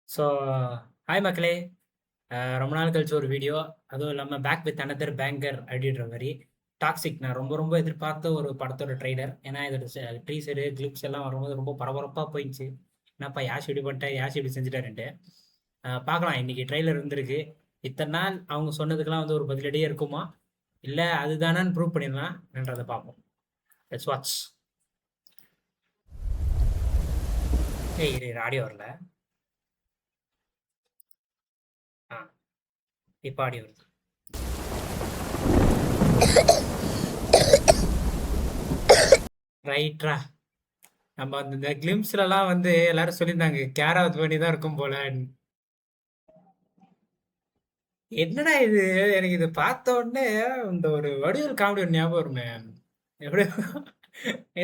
So, hi மக்களே! ரொம்ப நாள் கழிச்சு ஒரு வீடியோ. அதுவும் இல்லாம பேக் வித் அனதர் பேங்கர் அப்படின்ற மாரி. டாக்ஸிக் நான் ரொம்ப ரொம்ப எதிர்பார்த்த ஒரு படத்தோட ட்ரெய்லர். ஏன்னா இதோட டீசரு, கிளிப்ஸ் எல்லாம் வரும்போது ரொம்ப பரபரப்பா போயிடுச்சு. என்னப்பா யாஷ் இப்படி பண்ணிட்டார், யாஷ் இப்படி செஞ்சுட்டாருன்ட்டு. பார்க்கலாம் இன்னைக்கு ட்ரெய்லர் வந்திருக்கு. இத்தன நாள் அவங்க சொன்னதுக்கெல்லாம் வந்து ஒரு பதிலடியே இருக்குமா? இல்ல அதுதானான்னு ப்ரூவ் பண்ணிடலாம்ன்றத பார்ப்போம். Let's watch. ஏய் இரு ஆடியோ வரல. ஆ இப்ப ஆடியோ வருது. ரைட்ரா. நம்ம அந்த இந்த கிளிம்ஸ்லலாம் வந்து எல்லாரும் சொல்லியிருந்தாங்க கேராவத் பண்ணி தான் இருக்கும் போல. என்னடா இது? எனக்கு இது பார்த்த உடனே இந்த ஒரு வடிவேல் காமெடி ஒன்று ஞாபகம் வருமே. எப்படி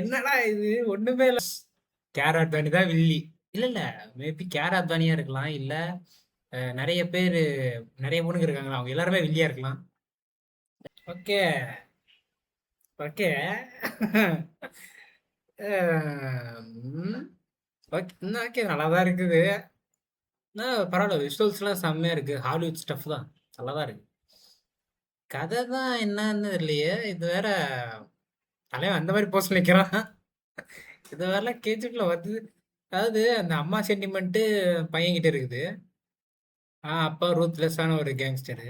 என்னடா இது ஒண்ணுமே இல்ல. கேராத் பண்ணி தான் வில்லி. இல்ல இல்ல, மேபி கேராத் பண்ணியா இருக்கலாம். இல்ல நிறைய பேர், நிறைய பொண்ணுங்க இருக்காங்களா, அவங்க எல்லாருமே வில்லியா இருக்கலாம். Okay okay. ஓகே ஓகே, நல்லா தான் இருக்குது. பரவாயில்ல, விஷுவல்ஸ்லாம் செம்மையா இருக்கு. ஹாலிவுட் ஸ்டஃப் தான், நல்லா தான் இருக்கு. கதை தான் என்னன்னு தெரியலையே. இது வேற தலைவன் அந்த மாதிரி போஸ்ட் நிற்கிறான். இது வேறலாம் கேஜிஎஃப்ல வருது. அதாவது அந்த அம்மா சென்டிமெண்ட்டு பையன்கிட்ட இருக்குது. அப்பா ரூத்லெஸ்ஸான ஒரு கேங்ஸ்டரு.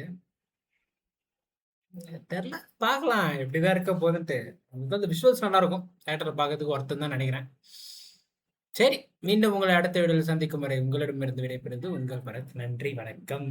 தெரில, பார்க்கலாம் எப்படிதான் இருக்க போகுதுன்ட்டு. நமக்கு வந்து விஷுவல்ஸ் நல்லா இருக்கும். தேட்டரில் பார்க்கறதுக்கு ஒருத்தன் தான் நினைக்கிறேன். சரி, மீண்டும் உங்களை அடுத்த வீடியோவில் சந்திக்கும் வரை உங்களிடமிருந்து விடைபெறுவது உங்கள் பரத். நன்றி, வணக்கம்.